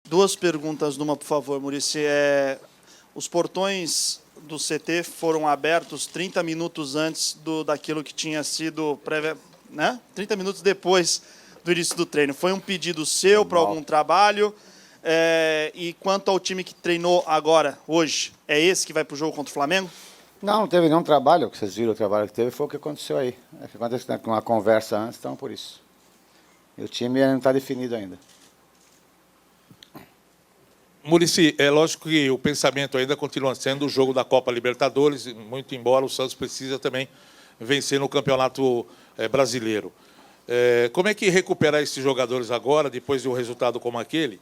Duas perguntas numa, por favor, Muricy. Os portões do CT foram abertos 30 minutos antes daquilo que tinha sido prévia, né? 30 minutos depois do início do treino. Foi um pedido seu para algum trabalho? E quanto ao time que treinou agora, hoje, é esse que vai para o jogo contra o Flamengo? Não teve nenhum trabalho, que vocês viram o trabalho que teve, foi o que aconteceu aí. Aconteceu com uma conversa antes, então por isso. E o time não está definido ainda. Muricy, é lógico que o pensamento ainda continua sendo o jogo da Copa Libertadores, muito embora o Santos precisa também vencer no Campeonato Brasileiro. Como é que recuperar esses jogadores agora, depois de um resultado como aquele?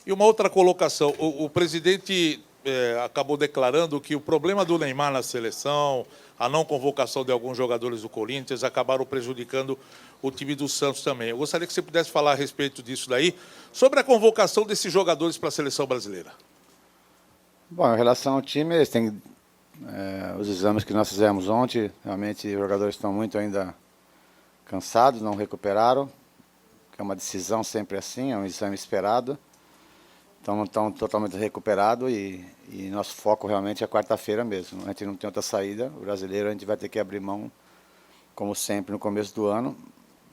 E uma outra colocação, o presidente acabou declarando que o problema do Neymar na seleção, a não convocação de alguns jogadores do Corinthians, acabaram prejudicando o time do Santos também. Eu gostaria que você pudesse falar a respeito disso daí, sobre a convocação desses jogadores para a seleção brasileira. Bom, em relação ao time, eles têm os exames que nós fizemos ontem, realmente os jogadores estão muito ainda cansados, não recuperaram, que é uma decisão sempre assim, é um exame esperado. Então não estão totalmente recuperados e nosso foco realmente é quarta-feira mesmo. A gente não tem outra saída. O brasileiro a gente vai ter que abrir mão, como sempre, no começo do ano.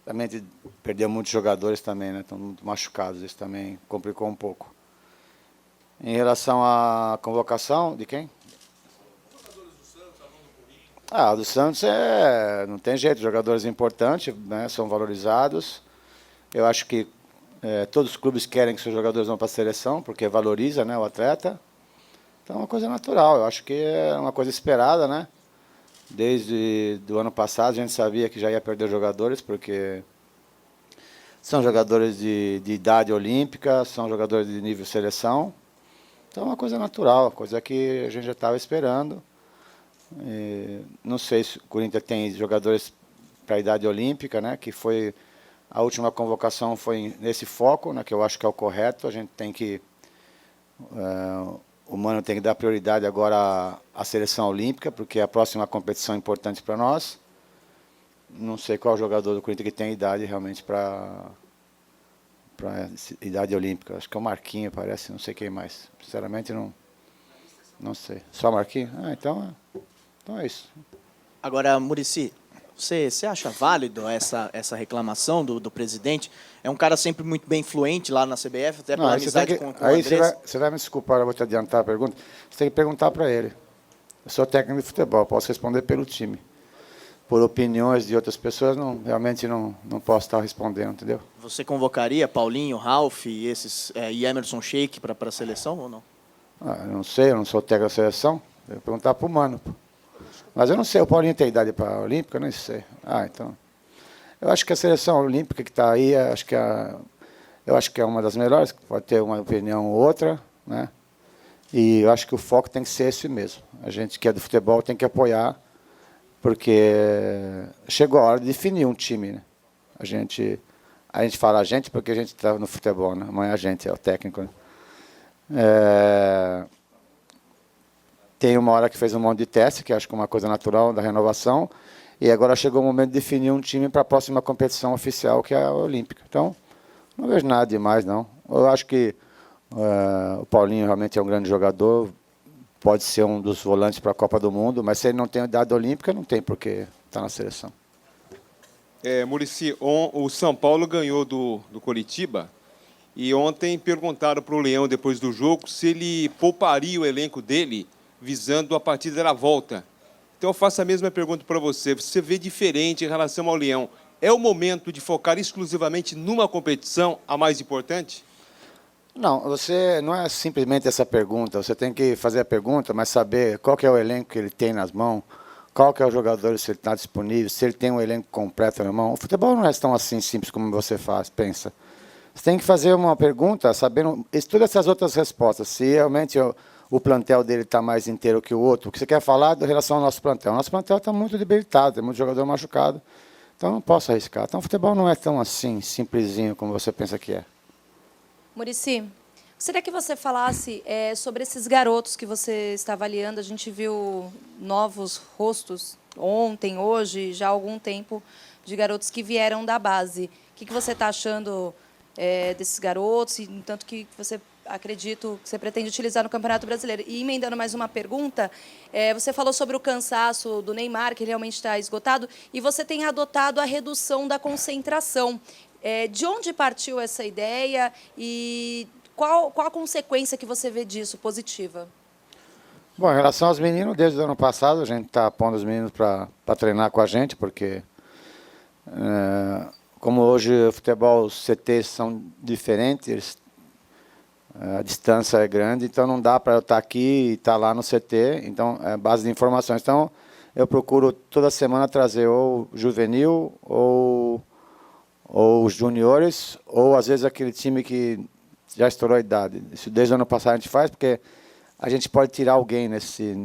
Também a gente perdeu muitos jogadores também, né? Estão muito machucados, isso também complicou um pouco. Em relação à convocação, de quem? Do Santos não tem jeito, jogadores importantes, né? São valorizados. Eu acho que todos os clubes querem que seus jogadores vão para a seleção, porque valoriza, né, o atleta. Então é uma coisa natural, eu acho que é uma coisa esperada, né? Desde o ano passado a gente sabia que já ia perder jogadores, porque são jogadores de idade olímpica, são jogadores de nível seleção. Então é uma coisa natural, uma coisa que a gente já estava esperando. Não sei se o Corinthians tem jogadores para a idade olímpica, né? Que foi a última convocação foi nesse foco, né? Que eu acho que é o correto. A gente tem que o Mano tem que dar prioridade agora à seleção olímpica, porque é a próxima competição importante para nós. Não sei qual jogador do Corinthians que tem idade realmente para idade olímpica. Acho que é o Marquinhos, parece, não sei quem mais. Sinceramente, não sei. Só Marquinhos? Então é isso. Agora, Muricy, você acha válido essa reclamação do presidente? É um cara sempre muito bem influente lá na CBF, até pela amizade com o Andrés. Você vai me desculpar, eu vou te adiantar a pergunta. Você tem que perguntar para ele. Eu sou técnico de futebol, posso responder pelo time. Por opiniões de outras pessoas, realmente não posso estar respondendo, entendeu? Você convocaria Paulinho, Ralf e Emerson Sheik para a seleção ou não? Eu não sei, eu não sou técnico da seleção. Eu vou perguntar para o Mano. Mas eu não sei, o Paulinho tem idade para a Olímpica? Eu não sei. Então. Eu acho que a seleção olímpica que está aí, eu acho que é uma das melhores, pode ter uma opinião ou outra, né? E eu acho que o foco tem que ser esse mesmo. A gente que é do futebol tem que apoiar, porque chegou a hora de definir um time, né? A gente fala a gente porque a gente está no futebol, né? Amanhã a gente é o técnico, né? Tem uma hora que fez um monte de teste, que acho que é uma coisa natural da renovação, e agora chegou o momento de definir um time para a próxima competição oficial, que é a Olímpica. Então, não vejo nada demais, não. Eu acho que o Paulinho realmente é um grande jogador, pode ser um dos volantes para a Copa do Mundo, mas se ele não tem idade olímpica, não tem por que estar na seleção. Muricy, o São Paulo ganhou do Coritiba, e ontem perguntaram para o Leão, depois do jogo, se ele pouparia o elenco dele, visando a partida da volta. Então eu faço a mesma pergunta para você. Você vê diferente em relação ao Leão. É o momento de focar exclusivamente numa competição, a mais importante? Não, você não é simplesmente essa pergunta. Você tem que fazer a pergunta, mas saber qual que é o elenco que ele tem nas mãos, qual que é o jogador, se ele está disponível, se ele tem um elenco completo na mão. O futebol não é tão assim simples como você pensa. Você tem que fazer uma pergunta, sabendo, estuda essas outras respostas. Se realmente o plantel dele está mais inteiro que o outro, o que você quer falar em relação ao nosso plantel? O nosso plantel está muito debilitado, tem muito jogador machucado, então não posso arriscar. Então o futebol não é tão assim, simplesinho como você pensa que é. Muricy, gostaria que você falasse sobre esses garotos que você está avaliando. A gente viu novos rostos ontem, hoje, já há algum tempo, de garotos que vieram da base. O que você está achando desses garotos? E tanto que você acredito que você pretende utilizar no Campeonato Brasileiro. E emendando mais uma pergunta, você falou sobre o cansaço do Neymar, que realmente está esgotado, e você tem adotado a redução da concentração. De onde partiu essa ideia e qual a consequência que você vê disso, positiva? Bom, em relação aos meninos, desde o ano passado a gente está pondo os meninos para treinar com a gente, porque como hoje o futebol, os CTs são diferentes, a distância é grande, então não dá para eu estar aqui e estar lá no CT, então é base de informações. Então eu procuro toda semana trazer ou juvenil, ou os juniores, ou às vezes aquele time que já estourou a idade. Isso desde o ano passado a gente faz, porque a gente pode tirar alguém nesse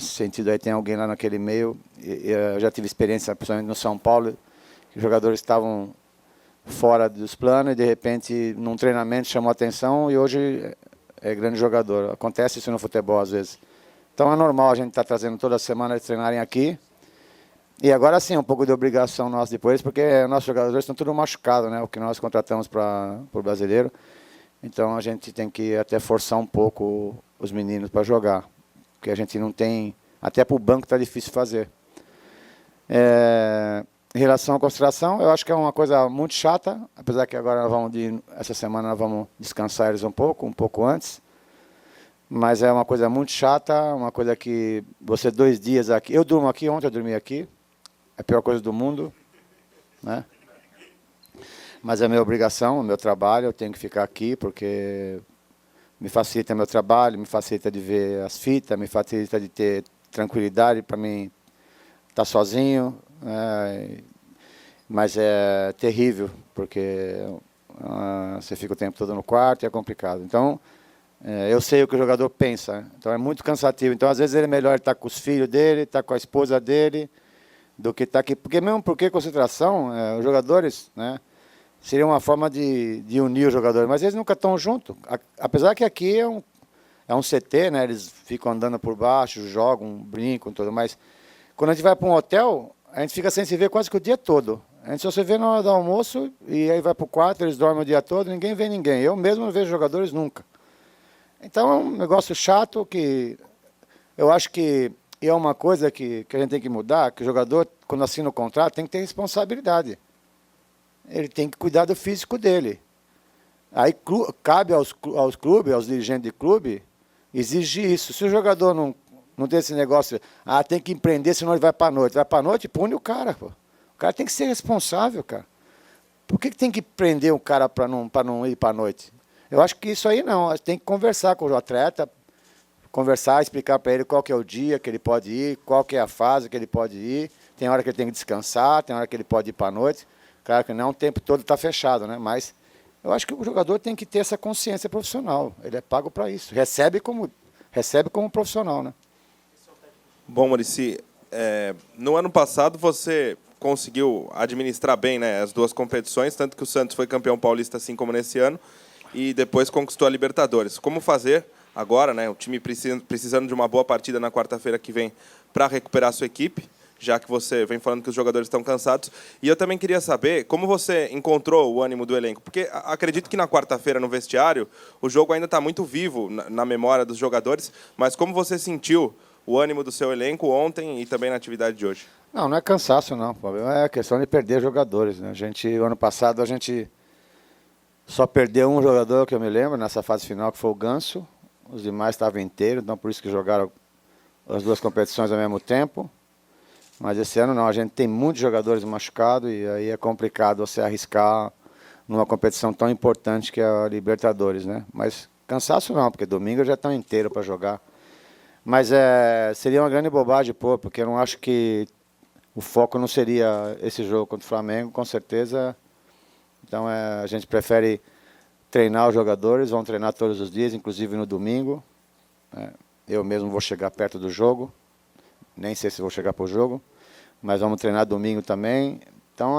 sentido. Aí tem alguém lá naquele meio. Eu já tive experiência, principalmente no São Paulo, que os jogadores estavam fora dos planos e, de repente, num treinamento chamou a atenção e hoje é grande jogador. Acontece isso no futebol, às vezes. Então é normal a gente estar trazendo toda semana eles treinarem aqui. E agora sim, um pouco de obrigação nossa depois, porque nossos jogadores estão tudo machucados, né? O que nós contratamos para o brasileiro. Então a gente tem que até forçar um pouco os meninos para jogar, porque a gente não tem, até para o banco está difícil fazer. Em relação à concentração, eu acho que é uma coisa muito chata, apesar que agora essa semana nós vamos descansar eles um pouco antes, mas é uma coisa muito chata, uma coisa que você 2 dias aqui, eu durmo aqui, ontem eu dormi aqui, é a pior coisa do mundo, né? Mas é minha obrigação, o meu trabalho, eu tenho que ficar aqui, porque me facilita meu trabalho, me facilita de ver as fitas, me facilita de ter tranquilidade para mim estar sozinho, mas é terrível, porque você fica o tempo todo no quarto e é complicado. Então, eu sei o que o jogador pensa, então é muito cansativo. Então, às vezes, ele é melhor estar com os filhos dele, estar com a esposa dele, do que estar aqui. Porque mesmo porque concentração, os jogadores, né, seria uma forma de unir os jogadores, mas eles nunca estão juntos. Apesar que aqui é um CT, né, eles ficam andando por baixo, jogam, brincam, tudo, mas quando a gente vai para um hotel, a gente fica sem se ver quase que o dia todo. A gente só se vê na hora do almoço e aí vai para o quarto, eles dormem o dia todo, ninguém vê ninguém. Eu mesmo não vejo jogadores nunca. Então é um negócio chato que eu acho que é uma coisa que a gente tem que mudar, que o jogador, quando assina o contrato, tem que ter responsabilidade. Ele tem que cuidar do físico dele. Aí cabe aos clubes, aos dirigentes de clube, exigir isso. Se o jogador não tem esse negócio, tem que empreender, senão ele vai para a noite. Vai para a noite, pune o cara, pô. O cara tem que ser responsável, cara. Por que tem que prender um cara para não ir para a noite? Eu acho que isso aí não. Tem que conversar com o atleta, conversar, explicar para ele qual que é o dia que ele pode ir, qual que é a fase que ele pode ir. Tem hora que ele tem que descansar, tem hora que ele pode ir para a noite. Claro que não, o tempo todo está fechado, né? Mas eu acho que o jogador tem que ter essa consciência profissional. Ele é pago para isso. Recebe como profissional, né? Bom, Muricy, no ano passado você conseguiu administrar bem, né, as 2 competições, tanto que o Santos foi campeão paulista, assim como nesse ano, e depois conquistou a Libertadores. Como fazer agora, né, o time precisando de uma boa partida na quarta-feira que vem para recuperar a sua equipe, já que você vem falando que os jogadores estão cansados. E eu também queria saber como você encontrou o ânimo do elenco, porque acredito que na quarta-feira, no vestiário, o jogo ainda está muito vivo na memória dos jogadores, mas como você sentiu o ânimo do seu elenco ontem e também na atividade de hoje? Não é cansaço, não. O problema é a questão de perder jogadores, né? O ano passado, a gente só perdeu um jogador que eu me lembro, nessa fase final, que foi o Ganso. Os demais estavam inteiros, então por isso que jogaram as 2 competições ao mesmo tempo. Mas esse ano não, a gente tem muitos jogadores machucados e aí é complicado você arriscar numa competição tão importante que é a Libertadores, né? Mas cansaço não, porque domingo já estão inteiros para jogar. Mas seria uma grande bobagem, porque eu não acho que o foco não seria esse jogo contra o Flamengo, com certeza. Então a gente prefere treinar os jogadores, vão treinar todos os dias, inclusive no domingo. Eu mesmo vou chegar perto do jogo, nem sei se vou chegar para o jogo, mas vamos treinar domingo também. Então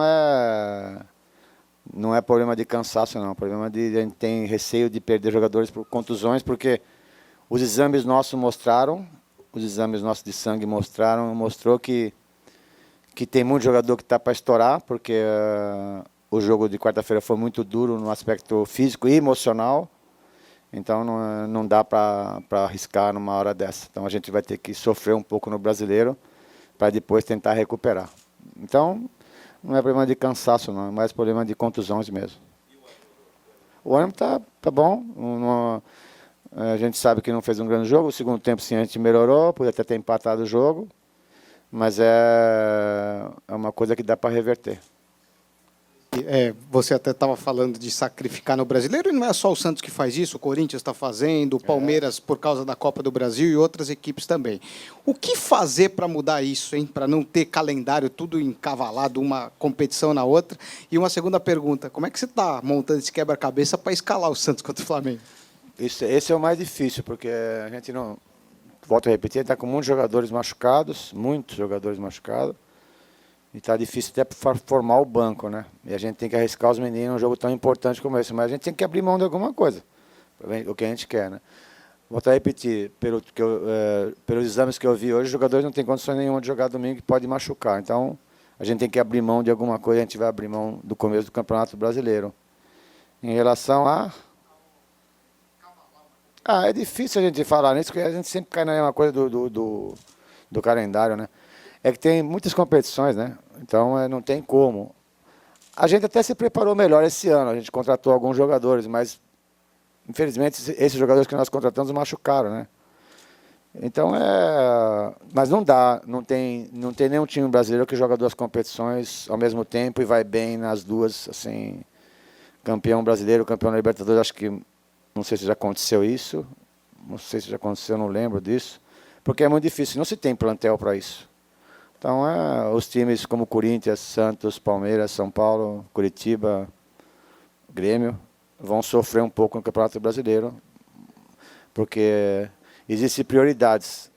não é problema de cansaço, não. É problema a gente tem receio de perder jogadores por contusões, porque os exames nossos de sangue mostrou que tem muito jogador que está para estourar, porque o jogo de quarta-feira foi muito duro no aspecto físico e emocional. Então não dá para arriscar numa hora dessa. Então a gente vai ter que sofrer um pouco no Brasileiro para depois tentar recuperar. Então não é problema de cansaço, não, é mais problema de contusões mesmo. O ânimo tá bom. A gente sabe que não fez um grande jogo. O segundo tempo sim a gente melhorou, podia até ter empatado o jogo, mas é uma coisa que dá para reverter. Você até estava falando de sacrificar no Brasileiro, e não é só o Santos que faz isso, o Corinthians está fazendo, o Palmeiras por causa da Copa do Brasil e outras equipes também. O que fazer para mudar isso, hein? Para não ter calendário tudo encavalado, uma competição na outra? E uma segunda pergunta, como é que você está montando esse quebra-cabeça para escalar o Santos contra o Flamengo? Esse é o mais difícil, porque a gente não... Volto a repetir, está com muitos jogadores machucados, e está difícil até para formar o banco, né? E a gente tem que arriscar os meninos num jogo tão importante como esse. Mas a gente tem que abrir mão de alguma coisa, o que a gente quer, né? Vou até repetir, pelos exames que eu vi hoje, os jogadores não têm condições nenhuma de jogar domingo, que pode machucar. Então, a gente tem que abrir mão de alguma coisa, a gente vai abrir mão do começo do Campeonato Brasileiro. Em relação a... é difícil a gente falar nisso, porque a gente sempre cai na mesma coisa do calendário, né? É que tem muitas competições, né? Então não tem como. A gente até se preparou melhor esse ano, a gente contratou alguns jogadores, mas infelizmente esses jogadores que nós contratamos machucaram, né? Então mas não dá, não tem nenhum time brasileiro que joga duas competições ao mesmo tempo e vai bem nas duas, assim, campeão brasileiro, campeão da Libertadores. Acho que, não sei se já aconteceu isso, não lembro disso, porque é muito difícil, não se tem plantel para isso. Então, os times como Corinthians, Santos, Palmeiras, São Paulo, Curitiba, Grêmio, vão sofrer um pouco no Campeonato Brasileiro, porque existem prioridades,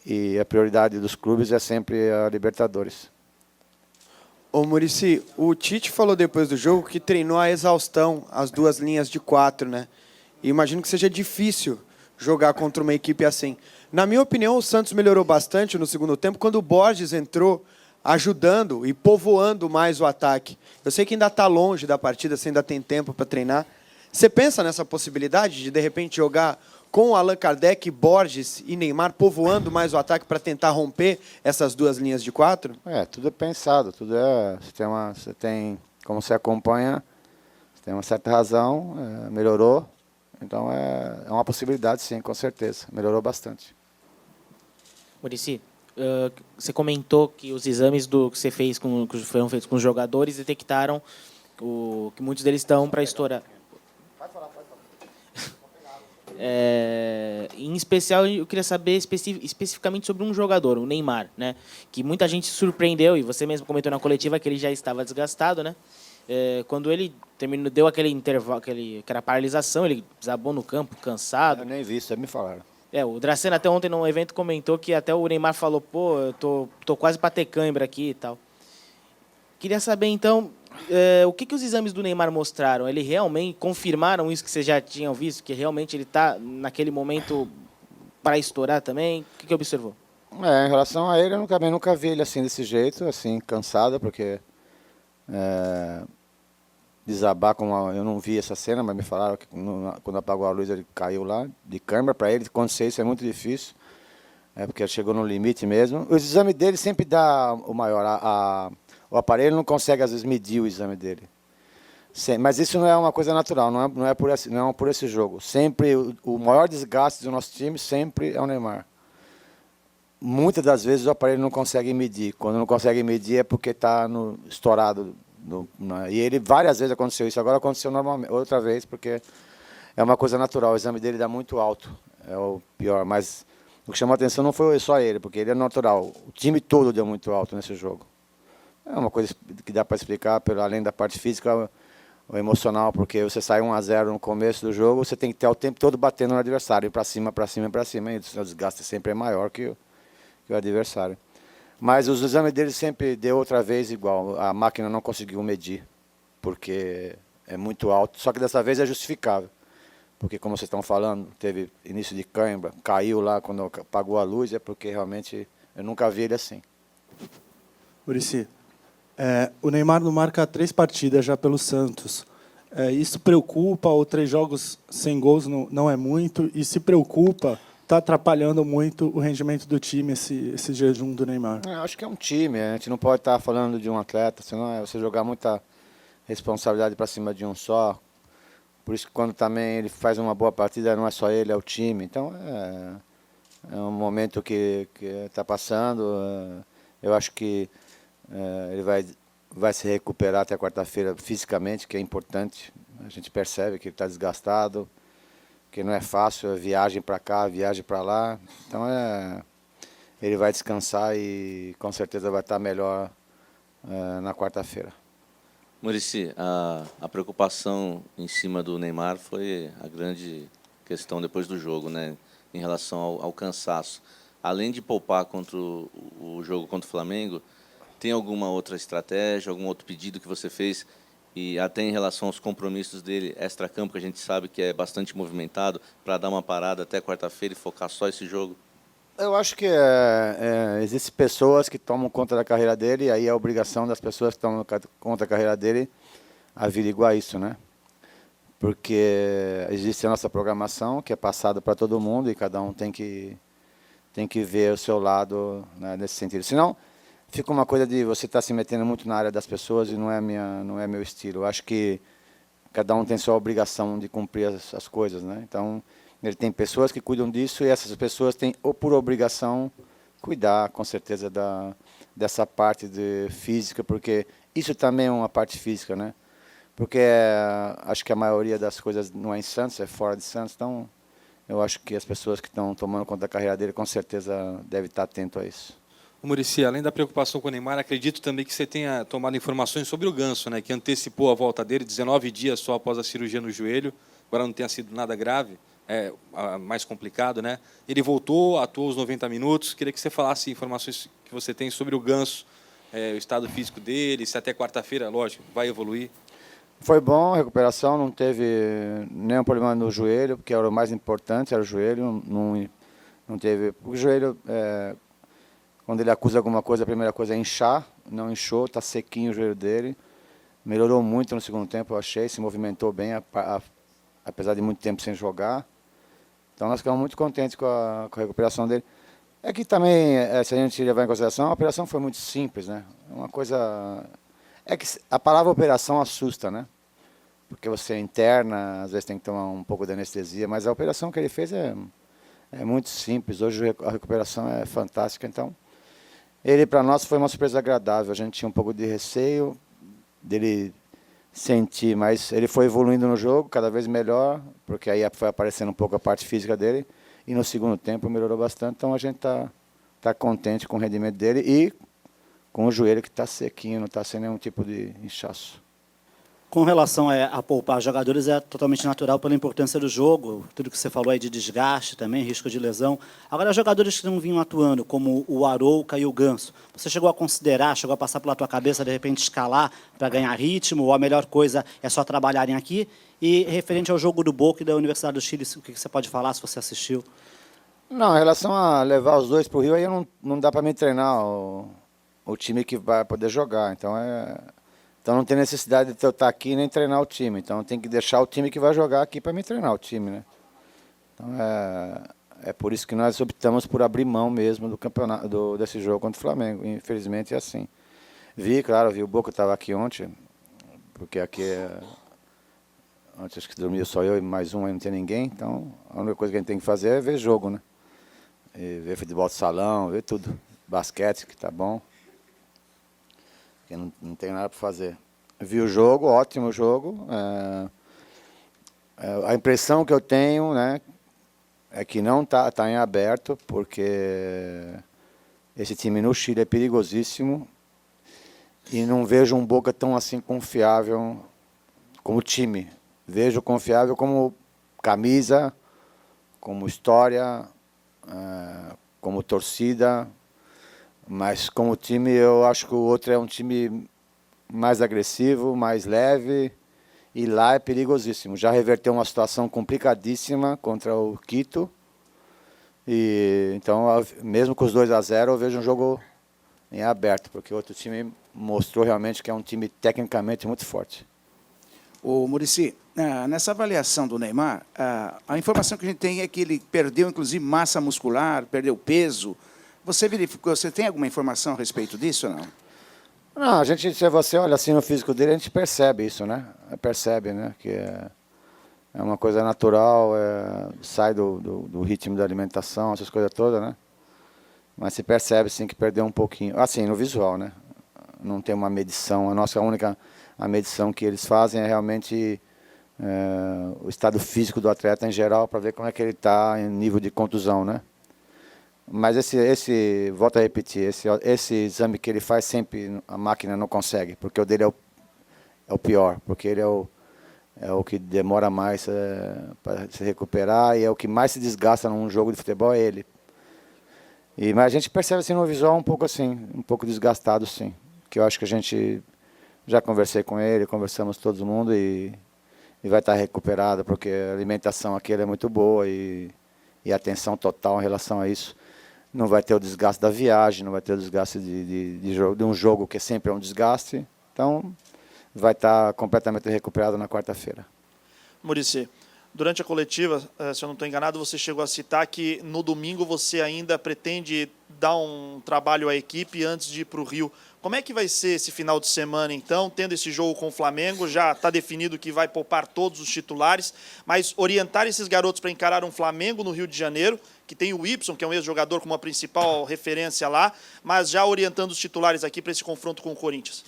e a prioridade dos clubes é sempre a Libertadores. Ô Muricy, o Tite falou depois do jogo que treinou a exaustão as duas linhas de 4, né? E imagino que seja difícil jogar contra uma equipe assim. Na minha opinião, o Santos melhorou bastante no segundo tempo quando o Borges entrou ajudando e povoando mais o ataque. Eu sei que ainda está longe da partida, você ainda tem tempo para treinar. Você pensa nessa possibilidade de repente, jogar com Allan Kardec, Borges e Neymar povoando mais o ataque para tentar romper essas duas linhas de 4? Tudo é pensado, você tem, como você acompanha, você tem uma certa razão, melhorou. Então é uma possibilidade, sim, com certeza. Melhorou bastante. Muricy, você comentou que os exames que você fez que foram feitos com os jogadores detectaram que muitos deles estão para estourar. Em especial, eu queria saber especificamente sobre um jogador, o Neymar, né? Que muita gente se surpreendeu, e você mesmo comentou na coletiva que ele já estava desgastado, né? Quando ele deu aquele intervalo, aquela paralisação, ele desabou no campo, cansado. Eu nem vi, isso me falaram. O Dracena até ontem num evento comentou que até o Neymar falou, eu tô quase para ter cãibra aqui e tal. Queria saber, então, o que os exames do Neymar mostraram? Ele realmente confirmaram isso que vocês já tinham visto, que realmente ele está naquele momento para estourar também? O que observou? Em relação a ele, eu nunca vi ele assim, desse jeito, assim, cansado, porque... desabar, eu não vi essa cena, mas me falaram que quando apagou a luz ele caiu lá, de câmera. Para ele acontecer isso é muito difícil, porque ele chegou no limite mesmo. O exame dele sempre dá o maior, o aparelho não consegue às vezes medir o exame dele. Mas isso não é uma coisa natural, não é por esse jogo. Sempre o maior desgaste do nosso time sempre é o Neymar. Muitas das vezes o aparelho não consegue medir. Quando não consegue medir é porque está estourado. E ele várias vezes aconteceu isso. Agora aconteceu normalmente, outra vez, porque é uma coisa natural. O exame dele dá muito alto. É o pior. Mas o que chamou a atenção não foi só ele, porque ele é natural. O time todo deu muito alto nesse jogo. É uma coisa que dá para explicar, além da parte física, o emocional, porque você sai 1-0 no começo do jogo, você tem que ter o tempo todo batendo no adversário, ir para cima, para cima, para cima. E o seu desgaste sempre é maior que o adversário. Mas os exames dele sempre deu outra vez igual. A máquina não conseguiu medir, porque é muito alto. Só que dessa vez é justificável. Porque, como vocês estão falando, teve início de cãibra, caiu lá quando apagou a luz, é porque realmente eu nunca vi ele assim. Muricy, o Neymar não marca 3 partidas já pelo Santos. Isso preocupa, ou 3 jogos sem gols não é muito, e se preocupa, está atrapalhando muito o rendimento do time esse jejum do Neymar? Eu acho que é um time, a gente não pode estar falando de um atleta, senão é você jogar muita responsabilidade para cima de um só. Por isso que quando também ele faz uma boa partida, não é só ele, é o time. Então é um momento que está passando. Eu acho que ele vai se recuperar até quarta-feira fisicamente, que é importante. A gente percebe que ele está desgastado, que não é fácil, é viagem para cá, viagem para lá. Então ele vai descansar e com certeza vai estar melhor na quarta-feira. Muricy, a preocupação em cima do Neymar foi a grande questão depois do jogo, né? Em relação ao cansaço. Além de poupar contra o jogo contra o Flamengo, tem alguma outra estratégia, algum outro pedido que você fez? E até em relação aos compromissos dele extra-campo, que a gente sabe que é bastante movimentado, para dar uma parada até quarta-feira e focar só esse jogo? Eu acho que existem pessoas que tomam conta da carreira dele, e aí é a obrigação das pessoas que tomam conta da carreira dele averiguar isso, né? Porque existe a nossa programação, que é passada para todo mundo, e cada um tem que ver o seu lado, né, nesse sentido. Senão, fica uma coisa de você estar se metendo muito na área das pessoas e não é meu estilo. Eu acho que cada um tem sua obrigação de cumprir as coisas, né? Então, ele tem pessoas que cuidam disso, e essas pessoas têm, por obrigação, cuidar, com certeza, dessa parte física, porque isso também é uma parte física, né? Porque acho que a maioria das coisas não é em Santos, é fora de Santos, então eu acho que as pessoas que estão tomando conta da carreira dele, com certeza, devem estar atento a isso. Muricy, além da preocupação com o Neymar, acredito também que você tenha tomado informações sobre o Ganso, né? Que antecipou a volta dele, 19 dias só após a cirurgia no joelho, agora não tenha sido nada grave. Mais complicado, né? Ele voltou, atuou os 90 minutos. Queria que você falasse informações que você tem sobre o Ganso, o estado físico dele, se até quarta-feira, lógico, vai evoluir. Foi bom a recuperação, não teve nenhum problema no joelho, porque era o mais importante, era o joelho. Não teve. O joelho, quando ele acusa alguma coisa, a primeira coisa é inchar, não inchou, está sequinho o joelho dele. Melhorou muito no segundo tempo, eu achei, se movimentou bem, apesar de muito tempo sem jogar. Então nós ficamos muito contentes com a recuperação dele. É que também, se a gente levar em consideração, a operação foi muito simples, né? Uma coisa... É que a palavra operação assusta, né? Porque você interna, às vezes tem que tomar um pouco de anestesia, mas a operação que ele fez é muito simples. Hoje a recuperação é fantástica, então... Ele, para nós, foi uma surpresa agradável. A gente tinha um pouco de receio dele sentir, mas ele foi evoluindo no jogo, cada vez melhor, porque aí foi aparecendo um pouco a parte física dele, e no segundo tempo melhorou bastante, então a gente tá contente com o rendimento dele e com o joelho que está sequinho, não está sem nenhum tipo de inchaço. Com relação a poupar jogadores, é totalmente natural pela importância do jogo, tudo que você falou aí de desgaste também, risco de lesão. Agora, jogadores que não vinham atuando, como o Arouca e o Ganso, você chegou a considerar, chegou a passar pela tua cabeça, de repente, escalar para ganhar ritmo, ou a melhor coisa é só trabalharem aqui? E referente ao jogo do Boca e da Universidade do Chile, o que você pode falar, se você assistiu? Não, em relação a levar os dois para o Rio, aí não dá para me treinar o time que vai poder jogar, Então não tem necessidade de eu estar aqui nem treinar o time. Então tem que deixar o time que vai jogar aqui para me treinar o time, né? Então é por isso que nós optamos por abrir mão mesmo do campeonato desse jogo contra o Flamengo. Infelizmente é assim. Vi o Boca estava aqui ontem, porque aqui ontem acho que dormia só eu e mais um, aí não tem ninguém. Então a única coisa que a gente tem que fazer é ver jogo, né? E ver futebol de salão, ver tudo. Basquete, que tá bom. Porque não tem nada para fazer. Vi o jogo, ótimo jogo. A impressão que eu tenho, né, é que não tá em aberto, porque esse time no Chile é perigosíssimo e não vejo um Boca tão assim confiável como time. Vejo confiável como camisa, como história, como torcida. Mas como time, eu acho que o outro é um time mais agressivo, mais leve, e lá é perigosíssimo. Já reverteu uma situação complicadíssima contra o Quito. E então, mesmo com os 2-0, eu vejo um jogo em aberto, porque o outro time mostrou realmente que é um time tecnicamente muito forte. Ô, Muricy, nessa avaliação do Neymar, a informação que a gente tem é que ele perdeu, inclusive, massa muscular, perdeu peso. Você verificou, você tem alguma informação a respeito disso ou não? Não, se você olha assim no físico dele, a gente percebe isso, né? Percebe, né? Que é uma coisa natural, sai do ritmo da alimentação, essas coisas todas, né? Mas se percebe, sim, que perdeu um pouquinho. Assim, no visual, né? Não tem uma medição. A medição que eles fazem é realmente o estado físico do atleta em geral, para ver como é que ele está em nível de contusão, né? Mas volto a repetir, esse exame que ele faz sempre a máquina não consegue, porque o dele é o pior, porque ele é o que demora mais para se recuperar e é o que mais se desgasta num jogo de futebol, é ele. Mas a gente percebe assim no visual um pouco desgastado, sim. Que eu acho que a gente já conversei com ele, conversamos todo mundo e vai estar recuperado, porque a alimentação aqui é muito boa e a atenção total em relação a isso. Não vai ter o desgaste da viagem, não vai ter o desgaste de um jogo que sempre é um desgaste. Então, vai estar completamente recuperado na quarta-feira. Muricy, durante a coletiva, se eu não estou enganado, você chegou a citar que no domingo você ainda pretende dar um trabalho à equipe antes de ir para o Rio. Como é que vai ser esse final de semana, então, tendo esse jogo com o Flamengo? Já está definido que vai poupar todos os titulares, mas orientar esses garotos para encarar um Flamengo no Rio de Janeiro, que tem o Y, que é um ex-jogador como a principal referência lá, mas já orientando os titulares aqui para esse confronto com o Corinthians.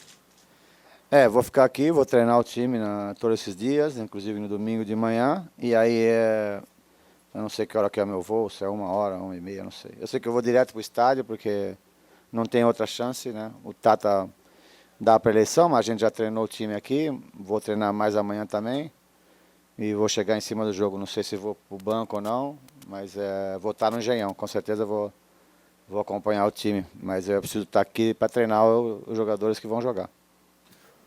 Vou ficar aqui, vou treinar o time todos esses dias, inclusive no domingo de manhã, e aí eu não sei que hora que é o meu voo, se é 1h, 1h30, não sei. Eu sei que eu vou direto para o estádio, porque não tem outra chance, né? O Tata dá para eleição, mas a gente já treinou o time aqui, vou treinar mais amanhã também, e vou chegar em cima do jogo, não sei se vou para o banco ou não, mas vou estar no Engenhão, com certeza vou acompanhar o time, mas eu preciso estar aqui para treinar os jogadores que vão jogar.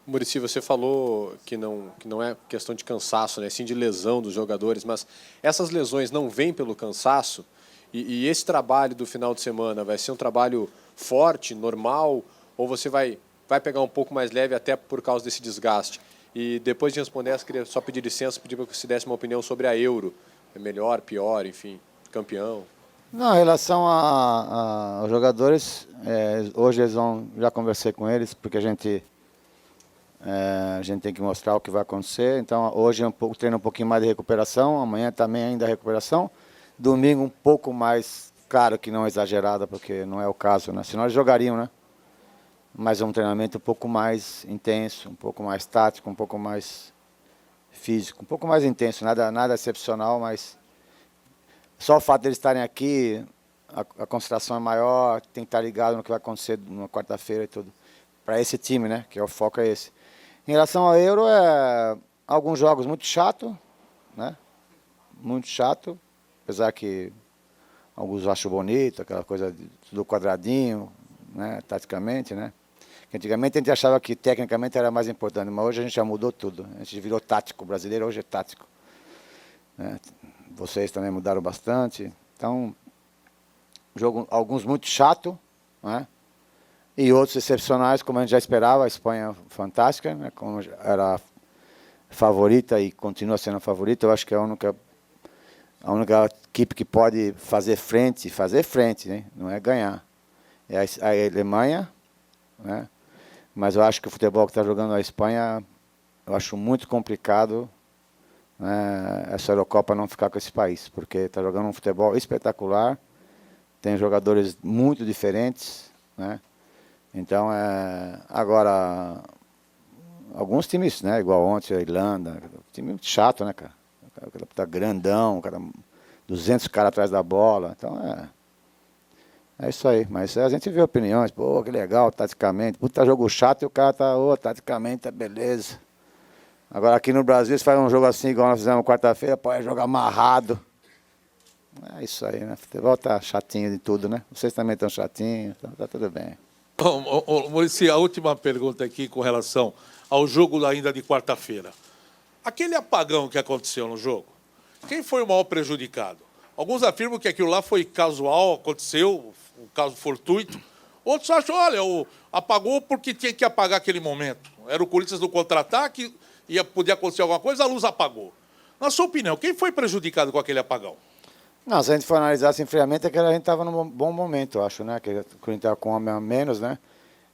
Muricy, você falou que não é questão de cansaço, né, sim de lesão dos jogadores, mas essas lesões não vêm pelo cansaço? E esse trabalho do final de semana vai ser um trabalho forte, normal, ou você vai pegar um pouco mais leve até por causa desse desgaste? E depois de responder essa, queria só pedir licença, pedir para que você desse uma opinião sobre a Euro. É melhor, pior, enfim, campeão? Não, em relação aos jogadores, hoje já conversei com eles, porque a gente tem que mostrar o que vai acontecer. Então, hoje treino um pouquinho mais de recuperação, amanhã também ainda recuperação. Domingo um pouco mais, claro que não exagerada, porque não é o caso, né? Senão eles jogariam, né? Mas é um treinamento um pouco mais intenso, um pouco mais tático, um pouco mais físico, um pouco mais intenso, nada excepcional, mas só o fato de eles estarem aqui, a concentração é maior, tem que estar ligado no que vai acontecer na quarta-feira e tudo. Para esse time, né? Que o foco é esse. Em relação ao Euro, alguns jogos muito chato, né? Muito chato, apesar que alguns acham bonito, aquela coisa do quadradinho, né? Taticamente, né? Antigamente a gente achava que tecnicamente era mais importante, mas hoje a gente já mudou tudo. A gente virou tático, o brasileiro hoje é tático. Né? Vocês também mudaram bastante. Então, alguns muito chato, né? E outros excepcionais, como a gente já esperava. A Espanha fantástica, né? Como era favorita e continua sendo a favorita. Eu acho que é a única equipe que pode fazer frente, né? Não é ganhar. É a Alemanha, né? Mas eu acho que o futebol que está jogando a Espanha, eu acho muito complicado, né, essa Eurocopa não ficar com esse país, porque está jogando um futebol espetacular, tem jogadores muito diferentes, né? Então, agora, alguns times, né, igual ontem a Irlanda, time chato, né, cara? O cara tá grandão, 200 caras atrás da bola, então é isso aí, mas a gente vê opiniões, pô, que legal, taticamente, puta jogo chato e o cara tá, taticamente, beleza. Agora aqui no Brasil, se faz um jogo assim, igual nós fizemos quarta-feira, pô, é jogo amarrado. É isso aí, né, futebol tá chatinho de tudo, né, vocês também estão chatinhos, então tá tudo bem. Muricy, a última pergunta aqui com relação ao jogo ainda de quarta-feira. Aquele apagão que aconteceu no jogo, quem foi o maior prejudicado? Alguns afirmam que aquilo lá foi casual, aconteceu, um caso fortuito. Outros acham, olha, apagou porque tinha que apagar aquele momento. Era o Corinthians no contra-ataque, podia acontecer alguma coisa, a luz apagou. Na sua opinião, quem foi prejudicado com aquele apagão? Não, se a gente for analisar assim friamente, é que a gente estava num bom momento, eu acho, né? Que o Corinthians estava com um homem a menos, né?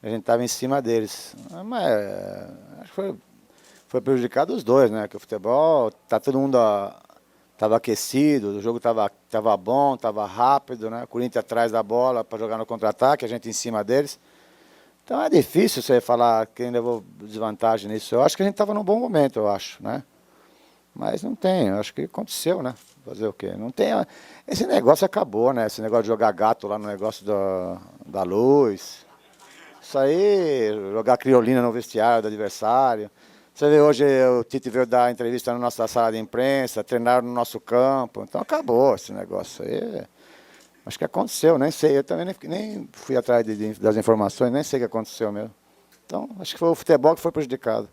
A gente estava em cima deles. Mas acho que foi prejudicado os dois, né? Que o futebol, todo mundo estava aquecido, o jogo estava bom, estava rápido, né? O Corinthians atrás da bola para jogar no contra-ataque, a gente em cima deles. Então é difícil você falar quem levou desvantagem nisso. Eu acho que a gente estava num bom momento, eu acho, né? Mas não tem, eu acho que aconteceu, né? Fazer o quê? Não tem. Esse negócio acabou, né? Esse negócio de jogar gato lá no negócio da luz. Isso aí, jogar criolina no vestiário do adversário. Você vê hoje o Tite veio dar entrevista na nossa sala de imprensa, treinaram no nosso campo. Então acabou esse negócio aí. Acho que aconteceu, nem sei. Eu também nem fui atrás das informações, nem sei o que aconteceu mesmo. Então, acho que foi o futebol que foi prejudicado.